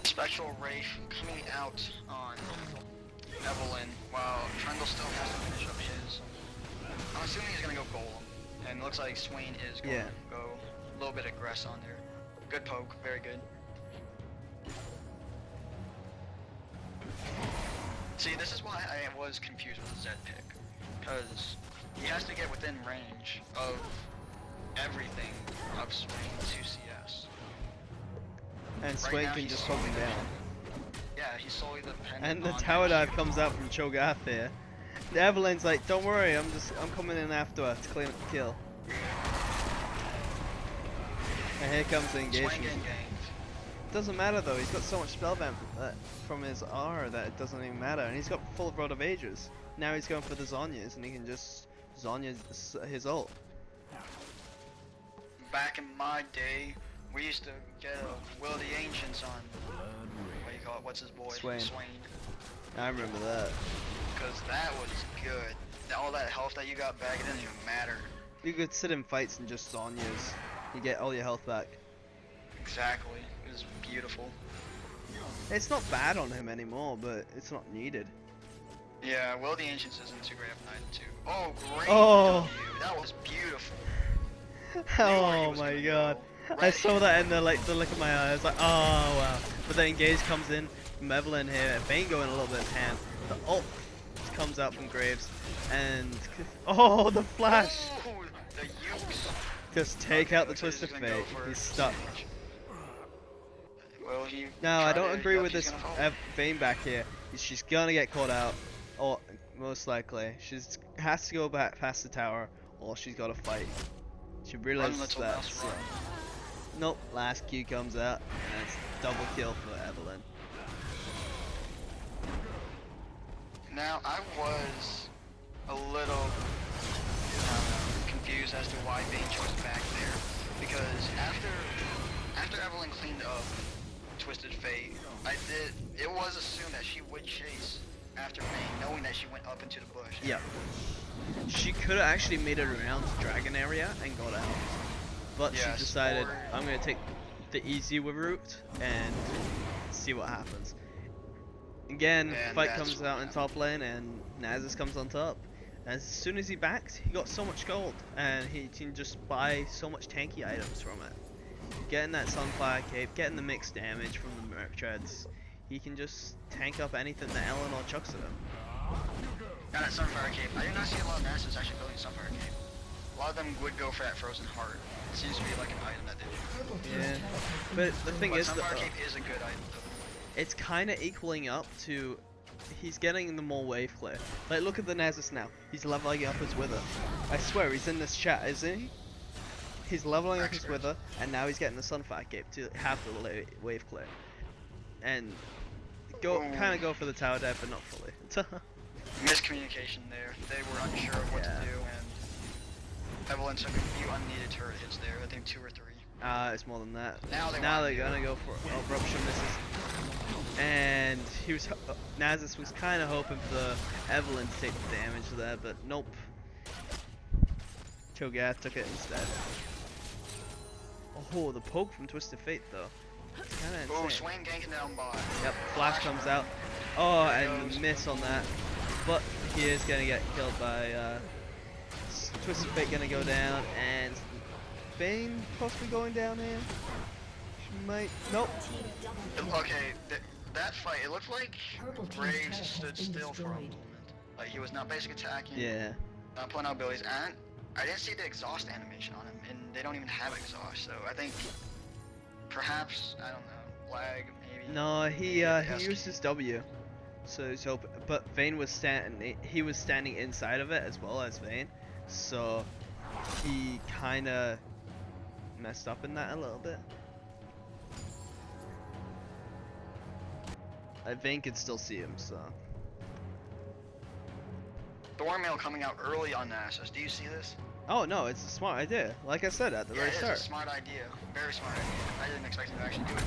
[SPEAKER 2] Spectral Wraith coming out on Evelyn, while Trundle still has to finish up his. I'm assuming he's gonna go Golem, and it looks like Swain is going to go a little bit aggressive on there. Good poke, very good. See, this is why I was confused with the Zed pick, because he has to get within range of everything of Swain to CS.
[SPEAKER 1] And
[SPEAKER 2] Right
[SPEAKER 1] Swain
[SPEAKER 2] now,
[SPEAKER 1] can
[SPEAKER 2] he's
[SPEAKER 1] just poke him
[SPEAKER 2] solely
[SPEAKER 1] down.
[SPEAKER 2] Yeah, he's solely dependent
[SPEAKER 1] And the
[SPEAKER 2] on
[SPEAKER 1] tower
[SPEAKER 2] that
[SPEAKER 1] dive comes out from Cho'Gath here. The Evelyn's like, don't worry, I'm coming in after her to claim the kill. And here comes the engagement.
[SPEAKER 2] Swing and ganked.
[SPEAKER 1] Doesn't matter though, he's got so much spell vamp from his R that it doesn't even matter. And he's got full Rod of Ages. Now he's going for the Zhonya's and he can just Zonya his ult.
[SPEAKER 2] Back in my day, we used to get a Will of the Ancients on, what do you call it, what's his boy?
[SPEAKER 1] Swain.
[SPEAKER 2] Swain.
[SPEAKER 1] I remember that.
[SPEAKER 2] Because that was good. All that health that you got back, it didn't even matter.
[SPEAKER 1] You could sit in fights and just Zhonya's. You get all your health back.
[SPEAKER 2] Exactly. It was beautiful.
[SPEAKER 1] It's not bad on him anymore, but it's not needed.
[SPEAKER 2] Yeah, Will of the Ancients isn't too great of night too. Oh, great
[SPEAKER 1] Oh.
[SPEAKER 2] W. That was beautiful.
[SPEAKER 1] Oh my god. I saw that in the look of my eye. I was like, oh wow. But then Engage comes in from Evelyn here. Vayne going a little bit ham. The ult comes out from Graves. And oh, the flash.
[SPEAKER 2] Oh, the ukes.
[SPEAKER 1] Just take out the Twisted Fate. He's stuck.
[SPEAKER 2] Well, he
[SPEAKER 1] No, I don't
[SPEAKER 2] tried it.
[SPEAKER 1] agree
[SPEAKER 2] Yep,
[SPEAKER 1] with
[SPEAKER 2] he's
[SPEAKER 1] this
[SPEAKER 2] gonna fall.
[SPEAKER 1] Vayne back here. She's gonna get caught out, or most likely she's has to go back past the tower, or she's got to fight. She realizes
[SPEAKER 2] Little
[SPEAKER 1] that.
[SPEAKER 2] mouse,
[SPEAKER 1] So.
[SPEAKER 2] run.
[SPEAKER 1] Nope, last Q comes out, and it's double kill for Evelyn.
[SPEAKER 2] Now, I was a little confused as to why Vayne chose back there, because after Evelyn cleaned up Twisted Fate, it was assumed that she would chase after Vayne, knowing that she went up into the bush.
[SPEAKER 1] Yeah. She could have actually made it around the dragon area and got out, but
[SPEAKER 2] Yes,
[SPEAKER 1] she decided
[SPEAKER 2] or-
[SPEAKER 1] I'm gonna take the easy route and see what happens. Again,
[SPEAKER 2] And
[SPEAKER 1] fight
[SPEAKER 2] that's
[SPEAKER 1] comes
[SPEAKER 2] what
[SPEAKER 1] out in top lane and Nasus comes on top. As soon as he backed, he got so much gold and he can just buy so much tanky items from it. Getting that Sunfire Cape, getting the mixed damage from the Merc Treads, he can just tank up anything that Eleanor chucks at him.
[SPEAKER 2] Now that Sunfire Cape, I did not see a lot of Nasus actually building Sunfire Cape. A lot of them would go for that Frozen Heart. It seems to be like an item that they do.
[SPEAKER 1] Yeah, but the thing
[SPEAKER 2] But
[SPEAKER 1] is that
[SPEAKER 2] Sunfire Cape is a good item though.
[SPEAKER 1] it's kind of equaling up to he's getting the more wave clear. Like look at the Nasus now. He's leveling up his Wither. I swear he's in this chat, isn't he? He's leveling up his Wither and now he's getting the Sunfire Cape to have the wave clear. And kind of go for the tower dive, but not fully.
[SPEAKER 2] Miscommunication there. They were unsure of what to do, and Evelyn took a few unneeded turret hits there. I think 2 or 3.
[SPEAKER 1] It's more than that.
[SPEAKER 2] Now
[SPEAKER 1] They're gonna go for Rupture misses. And Nasus was kind of hoping for Evelyn to take the damage there, but nope. Cho'Gath took it instead. Oh, the poke from Twisted Fate though. It's kind of
[SPEAKER 2] Oh,
[SPEAKER 1] insane.
[SPEAKER 2] Swain ganking down bot.
[SPEAKER 1] Yep, flash comes out. Oh, and the miss on that. But he is gonna get killed by Twisted Fate gonna go down, and Vayne possibly going down here. She might. Nope.
[SPEAKER 2] Okay, that fight, it looked like Graves stood still for a moment. Like he was not basic attacking,
[SPEAKER 1] Yeah.
[SPEAKER 2] not pulling out abilities, and I didn't see the exhaust animation on him, and they don't even have exhaust, so I think perhaps, I don't know, lag maybe.
[SPEAKER 1] No, he used his W. So he's hoping, but Vayne was standing inside of it as well as Vayne, so he kind of messed up in that a little bit. Vayne could still see him, so.
[SPEAKER 2] Thornmail coming out early on Nasus. Do you see this?
[SPEAKER 1] Oh no, it's a smart idea. Like I said at the very
[SPEAKER 2] It is
[SPEAKER 1] start.
[SPEAKER 2] a smart idea. Very smart idea. I didn't expect him to actually do it.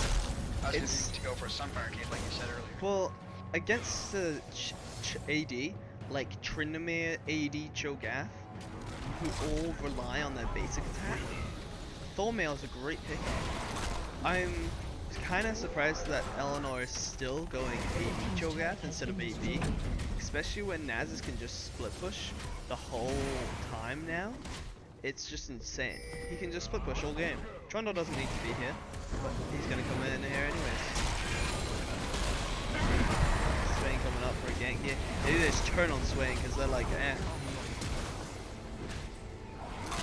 [SPEAKER 2] I was expecting to go for a Sunfire Cape like you said earlier.
[SPEAKER 1] Well, against the AD, like Tryndamere, AD, Cho'Gath, who all rely on their basic attack, Thornmail is a great pickup. I'm kind of surprised that Eleanor is still going AD Cho'Gath instead of AD, especially when Nasus can just split push the whole time now. It's just insane. He can just split push all game. Trundle doesn't need to be here, but he's gonna come in here anyways. Swain coming up for a gank here. They do this turn on Swain because they're like, eh.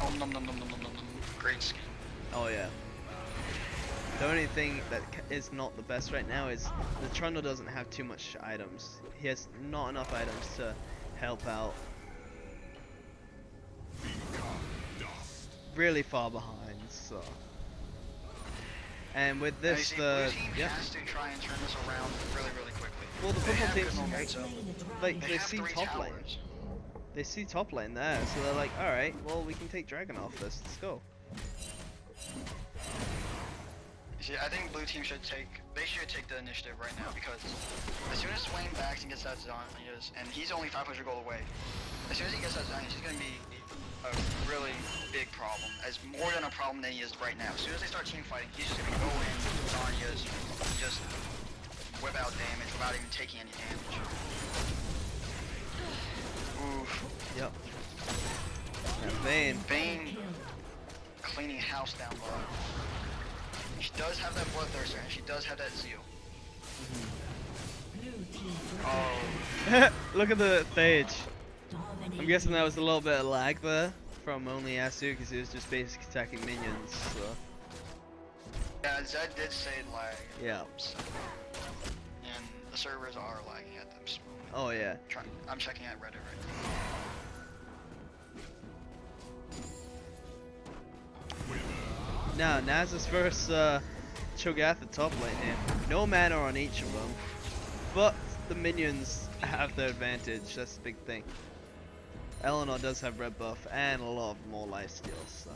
[SPEAKER 2] Nom nom nom nom nom nom nom. Great skin.
[SPEAKER 1] Oh yeah. The only thing that is not the best right now is the Trundle doesn't have too much items. He has not enough items to help out. Really far behind, so. And with
[SPEAKER 2] Now you
[SPEAKER 1] this,
[SPEAKER 2] see,
[SPEAKER 1] the
[SPEAKER 2] blue team has to try and turn this around really, really quickly.
[SPEAKER 1] well, the
[SPEAKER 2] They
[SPEAKER 1] purple
[SPEAKER 2] have
[SPEAKER 1] team's
[SPEAKER 2] good momentum.
[SPEAKER 1] like
[SPEAKER 2] They
[SPEAKER 1] they
[SPEAKER 2] have
[SPEAKER 1] see
[SPEAKER 2] 3
[SPEAKER 1] top lane.
[SPEAKER 2] towers.
[SPEAKER 1] They see top lane there, so they're like, all right, well, we can take Dragon off this. Let's go.
[SPEAKER 2] See, I think blue team should take the initiative right now, because as soon as Swain backs and gets that Zhonya's, and he's only 500 gold away, as soon as he gets that Zhonya's, he's going to be a really big problem, as more than a problem than he is right now. As soon as they start team fighting, he's just going to go in with Zhonya's, just whip out damage without even taking any damage. Oof.
[SPEAKER 1] Yep. Yeah, Vayne.
[SPEAKER 2] Vayne cleaning house down low. She does have that bloodthirster, and she does have that zeal. Oh.
[SPEAKER 1] Look at the stage. I'm guessing that was a little bit of lag there from only Yasuo, because he was just basically attacking minions. So.
[SPEAKER 2] Yeah, Zed did say lag.
[SPEAKER 1] Yeah.
[SPEAKER 2] And the servers are lagging at this moment.
[SPEAKER 1] Oh yeah.
[SPEAKER 2] I'm checking at Reddit right
[SPEAKER 1] Now, Nasus versus Cho'Gath at top lane here. No mana on each of them, but the minions have their advantage. That's the big thing. Eleanor does have red buff and a lot more lifesteal, so.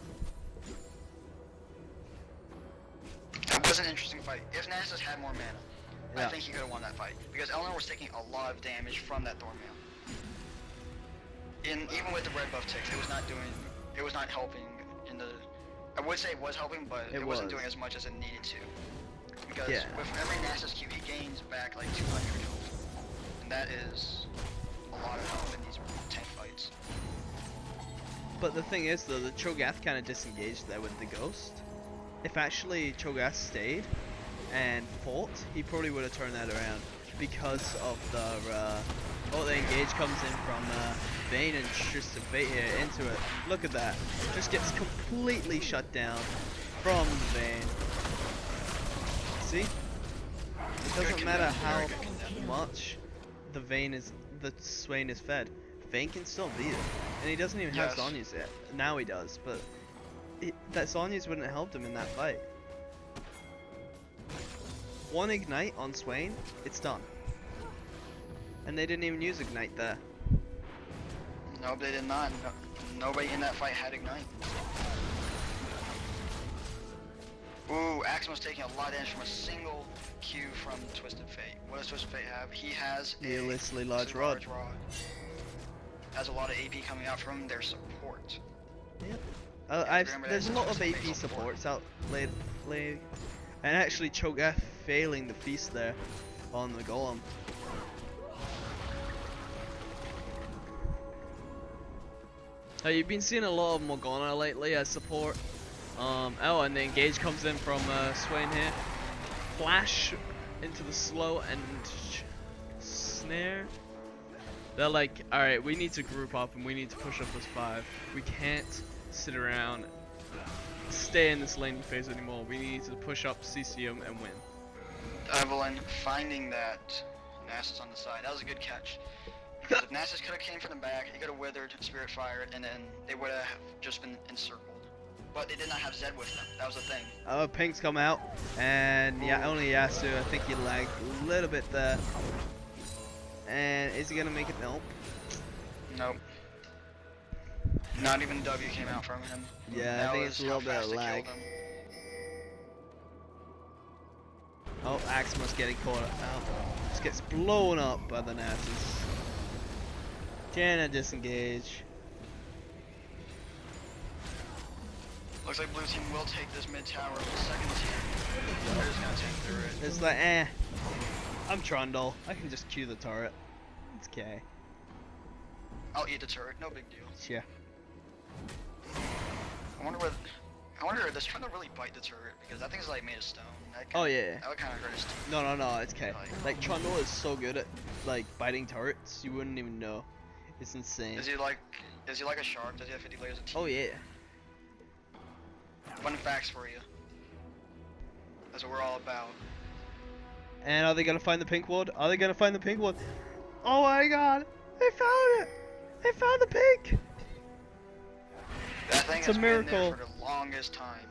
[SPEAKER 2] now. That was an interesting fight. If Nasus had more mana,
[SPEAKER 1] Yeah.
[SPEAKER 2] I think he could have won that fight, because Eleanor was taking a lot of damage from that Thornmail. Even with the red buff ticks, it was not helping in the. I would say it was helping, but it wasn't doing as much as it needed to. Because with every Nasus Q, he gains back like 200 health. And that is a lot of health in these tank fights.
[SPEAKER 1] But the thing is though, the Cho'Gath kind of disengaged there with the ghost. If actually Cho'Gath stayed and fought, he probably would have turned that around because of the engage comes in from Vayne and Tristan Fate here into it. Look at that. Just gets completely shut down from Vayne. See? It doesn't matter how much the Swain is fed. Vayne can still beat it. And he doesn't even have Zhonya's yet. Now he does, but that Zhonya's wouldn't have helped him in that fight. One ignite on Swain, it's done. And they didn't even use ignite there.
[SPEAKER 2] No, they did not. No, nobody in that fight had ignite. Ooh, Axima's taking a lot of damage from a single Q from Twisted Fate. What does Twisted Fate have? He has a
[SPEAKER 1] Leauge rod.
[SPEAKER 2] Has a lot of AP coming out from their support.
[SPEAKER 1] Yep. There's a lot of AP supports out lately. And actually Cho'Gath failing the feast there on the golem. You've been seeing a lot of Morgana lately as support. Oh, and the engage comes in from Swain here. Flash into the slow and snare. They're like, alright, we need to group up and we need to push up this 5. We can't sit around, stay in this laning phase anymore. We need to push up CCM and win.
[SPEAKER 2] Evelyn finding that Nasus on the side. That was a good catch. Because if Nasus could have came from the back, he could have withered, spirit fired, and then they would have just been encircled. But they did not have Zed with them. That was the thing.
[SPEAKER 1] Oh, Pink's come out, and yeah, only Yasuo. I think he lagged a little bit there. And is he gonna make it? Nope.
[SPEAKER 2] Nope. Not even W came out from him.
[SPEAKER 1] Yeah, I think it's a little bit of lag. Oh, Axima's getting caught up now. Just gets blown up by the Nasus. Can disengage.
[SPEAKER 2] Looks like blue team will take this mid tower. The second team, they're just gonna take through it.
[SPEAKER 1] It's like, I'm Trundle. I can just Q the turret. It's okay.
[SPEAKER 2] I'll eat the turret. No big deal.
[SPEAKER 1] Yeah.
[SPEAKER 2] I wonder, does Trundle really bite the turret? Because that thing's like made of stone.
[SPEAKER 1] Oh yeah.
[SPEAKER 2] That would kind of hurt his teeth.
[SPEAKER 1] No, it's okay. Like Trundle is so good at like biting turrets, you wouldn't even know. It's insane.
[SPEAKER 2] Is he like a shark? Does he have 50 layers of teeth?
[SPEAKER 1] Oh yeah.
[SPEAKER 2] Fun facts for you. That's what we're all about.
[SPEAKER 1] And are they gonna find the pink ward? Are they gonna find the pink ward? Oh my god! They found it! They found the pink!
[SPEAKER 2] That thing
[SPEAKER 1] It's
[SPEAKER 2] has
[SPEAKER 1] a miracle.
[SPEAKER 2] been there for the longest time.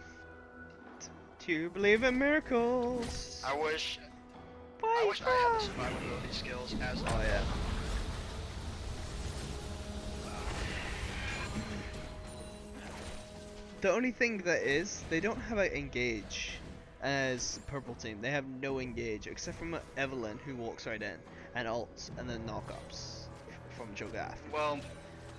[SPEAKER 1] to believe in miracles.
[SPEAKER 2] I wish I had the survivability skills as
[SPEAKER 1] Oh yeah. The only thing that is, they don't have an engage as purple team. They have no engage except from Evelyn, who walks right in and ults and then knockups from Cho'Gath.
[SPEAKER 2] Well,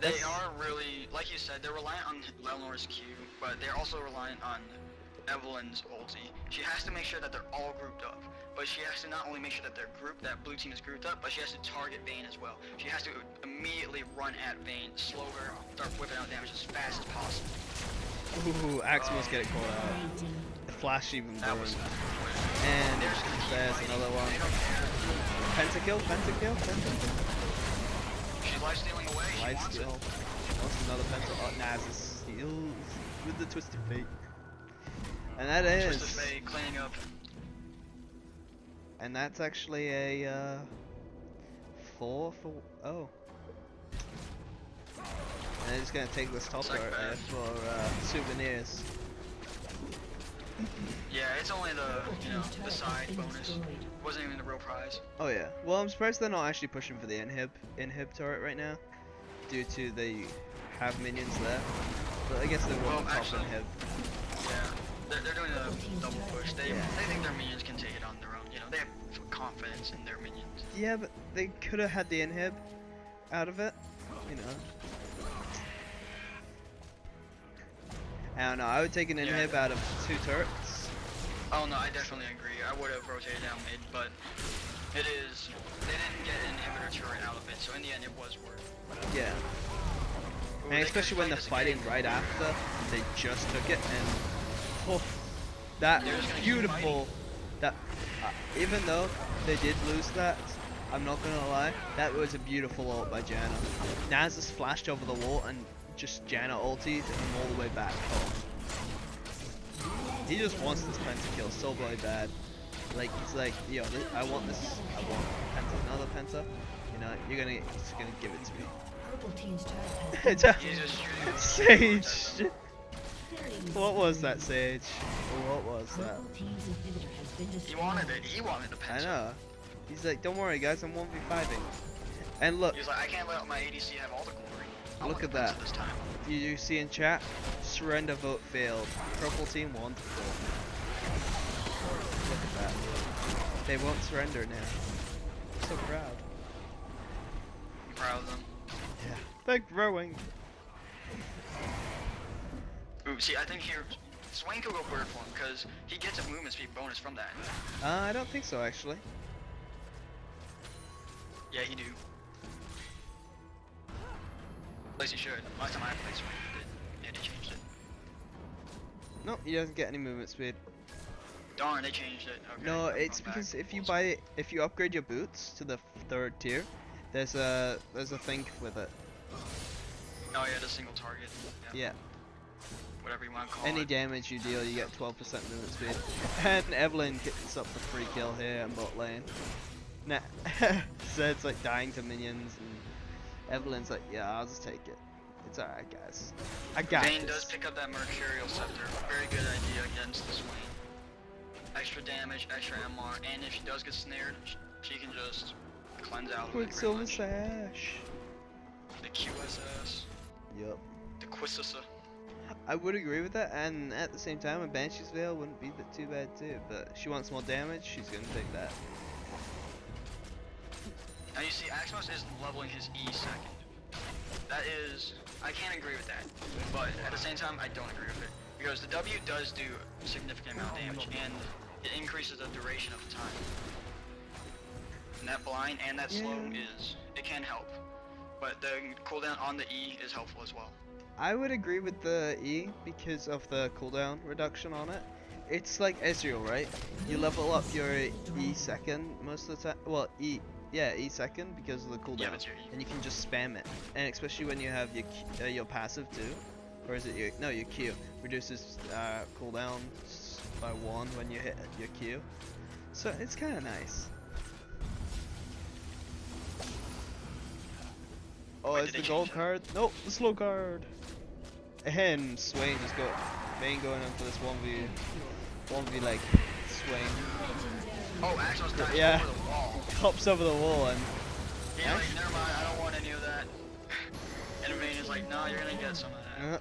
[SPEAKER 2] they are really, like you said, they're reliant on Leonore's Q, but they're also reliant on Evelyn's ulti. She has to make sure that they're all grouped up, but she has to not only make sure that they're grouped, that blue team is grouped up, but she has to target Vayne as well. She has to immediately run at Vayne, slow her, start whipping out damage as fast as possible.
[SPEAKER 1] Ooh, Axe must get it caught out. The flash even burned. And there's another one. Pentakill.
[SPEAKER 2] She's life-stealing away.
[SPEAKER 1] Lifesteal. Wants another pentakill. Oh, Naz is steals with the Twisted Fate. And that is.
[SPEAKER 2] Twisted Fate cleaning up.
[SPEAKER 1] And that's actually a 4 for. Oh. And they're just gonna take this top right there for souvenirs.
[SPEAKER 2] Yeah, it's only the side bonus. Wasn't even the real prize.
[SPEAKER 1] Oh yeah. Well, I'm surprised they're not actually pushing for the inhib turret right now, due to they have minions there. But I guess they will top inhib.
[SPEAKER 2] Yeah, they're doing a double push. They think their minions can take it on their own. You know, they have confidence in their minions.
[SPEAKER 1] Yeah, but they could have had the inhib out of it. You know. I don't know, I would take an inhib out of 2 turrets.
[SPEAKER 2] Oh no, I definitely agree. I would have rotated down mid, but it is, they didn't get an inhibitor turret out of it, so in the end it was worth it.
[SPEAKER 1] Yeah.
[SPEAKER 2] Ooh,
[SPEAKER 1] And especially when they're fighting right after, they just took it and, oh, that beautiful, that, even though they did lose that, I'm not gonna lie, that was a beautiful ult by Janna. Naz just flashed over the wall and just Janna ultied him all the way back home. He just wants this pentakill so bloody bad. Like, he's like, yo, I want this, I want penta, another penta. You know, he's gonna give it to me.
[SPEAKER 3] Purple team's turret
[SPEAKER 1] Sage! What was that, Sage? What was that?
[SPEAKER 3] Purple team's inhibitor has been destroyed.
[SPEAKER 2] He wanted the penta.
[SPEAKER 1] I know. He's like, don't worry guys, I'm 1v5ing. And look.
[SPEAKER 2] He's like, I can't let my ADC have all the glory.
[SPEAKER 1] Look at that.
[SPEAKER 2] This time.
[SPEAKER 1] You see in chat, surrender vote failed. Purple team won. Look at that. They won't surrender now. I'm so proud.
[SPEAKER 2] I'm proud of them.
[SPEAKER 1] Yeah. They're growing.
[SPEAKER 2] Ooh, see, I think here, Swain could go bird form because he gets a movement speed bonus from that.
[SPEAKER 1] I don't think so actually.
[SPEAKER 2] Yeah, he do. At least he should. Last time I played Swain, he did. Yeah, they changed it.
[SPEAKER 1] No, he doesn't get any movement speed.
[SPEAKER 2] Darn, they changed it. Okay,
[SPEAKER 1] No,
[SPEAKER 2] I'm
[SPEAKER 1] it's
[SPEAKER 2] back.
[SPEAKER 1] because if you upgrade your boots to the 3rd tier, there's a thing with it.
[SPEAKER 2] Oh yeah, the single target.
[SPEAKER 1] Yeah.
[SPEAKER 2] Whatever you want to call
[SPEAKER 1] Any
[SPEAKER 2] it.
[SPEAKER 1] damage you deal, you get 12% movement speed. And Evelyn gets up the free kill here in bot lane. Nah, Zed's like dying to minions, and Evelyn's like, yeah, I'll just take it. It's alright, guys. I got
[SPEAKER 2] Vayne
[SPEAKER 1] this.
[SPEAKER 2] does pick up that Mercurial Scepter. Very good idea against the Swain. Extra damage, extra MR, and if she does get snared, she can just cleanse out.
[SPEAKER 1] Quicksilver Sash.
[SPEAKER 2] The QSS.
[SPEAKER 1] Yep.
[SPEAKER 2] The Quisissa.
[SPEAKER 1] I would agree with that, and at the same time, a Banshee's Veil wouldn't be too bad too, but she wants more damage, she's gonna take that.
[SPEAKER 2] Now you see, Axmos is leveling his E second. That is, I can't agree with that, but at the same time, I don't agree with it. Because the W does do a significant amount of damage, and it increases the duration of the time. And that blind and that slow it can help. But the cooldown on the E is helpful as well.
[SPEAKER 1] I would agree with the E because of the cooldown reduction on it. It's like Ezreal, right? You level up your E second most of the time. Well, E second because of the cooldown,
[SPEAKER 2] Yeah, that's your E.
[SPEAKER 1] and you can just spam it. And especially when you have your passive too, or is it your Q reduces cooldown by 1 when you hit your Q. So it's kind of nice. Oh,
[SPEAKER 2] Wait,
[SPEAKER 1] it's
[SPEAKER 2] did
[SPEAKER 1] the
[SPEAKER 2] they
[SPEAKER 1] gold
[SPEAKER 2] change
[SPEAKER 1] card. Nope, the slow card. And Swain just Vayne going in for this 1v like swing.
[SPEAKER 2] Oh, Axos dives
[SPEAKER 1] Yeah.
[SPEAKER 2] over the wall.
[SPEAKER 1] Hops over the wall and
[SPEAKER 2] He's like, never mind, I don't want any of that. And Vayne is like, no, you're gonna get some of that.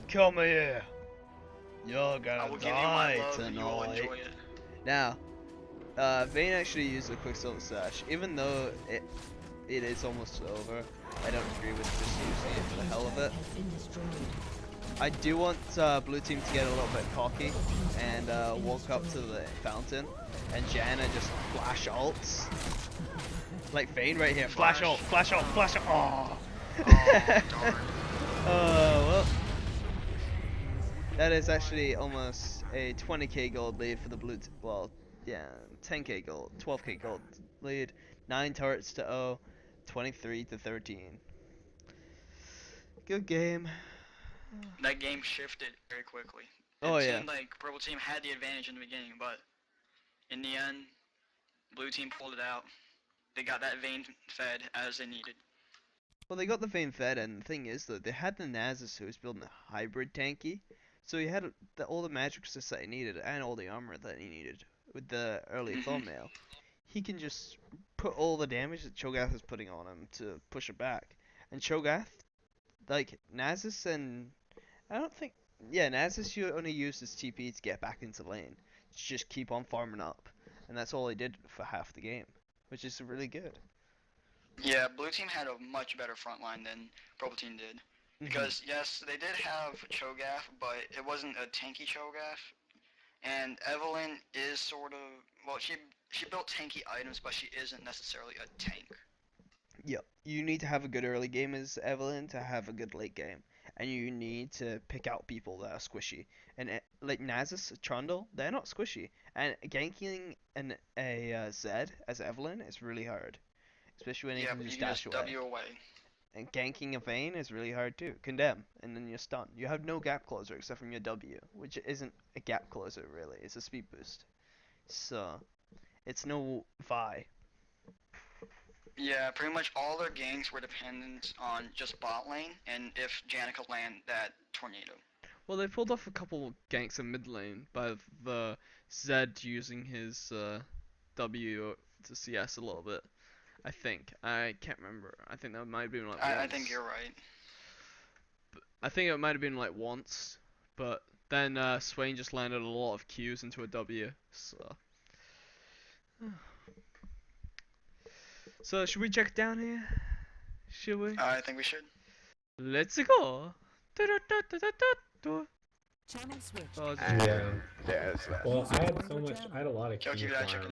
[SPEAKER 1] come here. You're
[SPEAKER 2] I
[SPEAKER 1] gonna
[SPEAKER 2] will give you my
[SPEAKER 1] die
[SPEAKER 2] love and you will
[SPEAKER 1] tonight.
[SPEAKER 2] enjoy it.
[SPEAKER 1] Now, Vayne actually used a Quicksilver Sash, even though it is almost over. I don't agree with just using it for the hell of it.
[SPEAKER 3] Has been destroyed.
[SPEAKER 1] I do want blue team to get a little bit cocky and walk up to the fountain and Janna just flash ults. Like Vayne right here. Flash ult, flash ult, flash ult. Oh. Oh, well. That is actually almost a 20k gold lead for the blue team. Well, yeah, 10k gold, 12k gold lead. 9 turrets to 0, 23 to 13. Good game.
[SPEAKER 2] That game shifted very quickly.
[SPEAKER 1] Oh,
[SPEAKER 2] It
[SPEAKER 1] yeah.
[SPEAKER 2] seemed like purple team had the advantage in the beginning, but in the end, blue team pulled it out. They got that Vayne fed as they needed.
[SPEAKER 1] Well, they got the Vayne fed, and the thing is, though, they had the Nasus who was building a hybrid tanky, so he had all the magic resist that he needed, and all the armor that he needed with the early thumbnail. He can just put all the damage that Cho'Gath is putting on him to push it back. And Cho'Gath, like, Nasus and... I don't think... Yeah, Nasus only used his TP to get back into lane. To just keep on farming up. And that's all he did for half the game. Which is really good.
[SPEAKER 2] Yeah, blue team had a much better front line than purple team did. Because, yes, they did have Cho'Gath, but it wasn't a tanky Cho'Gath. And Evelyn is sort of... Well, she built tanky items, but she isn't necessarily a tank.
[SPEAKER 1] Yep. You need to have a good early game as Evelyn to have a good late game. And you need to pick out people that are squishy. And like Nasus, Trundle, they're not squishy. And ganking a Zed as Evelyn is really hard. Especially when you can just dash away.
[SPEAKER 2] W away.
[SPEAKER 1] And ganking a Vayne is really hard too. Condemn, and then you're stunned. You have no gap closer except from your W, which isn't a gap closer really. It's a speed boost. So, it's no Vi.
[SPEAKER 2] Yeah, pretty much all their ganks were dependent on just bot lane, and if Janna could land that tornado.
[SPEAKER 1] Well, they pulled off a couple ganks in mid lane by the Zed using his W to CS a little bit. I think. I can't remember. I think that might have been like once.
[SPEAKER 2] I think you're right.
[SPEAKER 1] I think it might have been like once, but then Swain just landed a lot of Qs into a W. So should we check down here? Should we?
[SPEAKER 2] I think we should.
[SPEAKER 1] Let's go.
[SPEAKER 3] Channel switch.
[SPEAKER 1] Oh,
[SPEAKER 4] Yeah. Well, I had a lot of
[SPEAKER 2] Keep
[SPEAKER 4] keys
[SPEAKER 2] that
[SPEAKER 4] flying
[SPEAKER 2] chicken.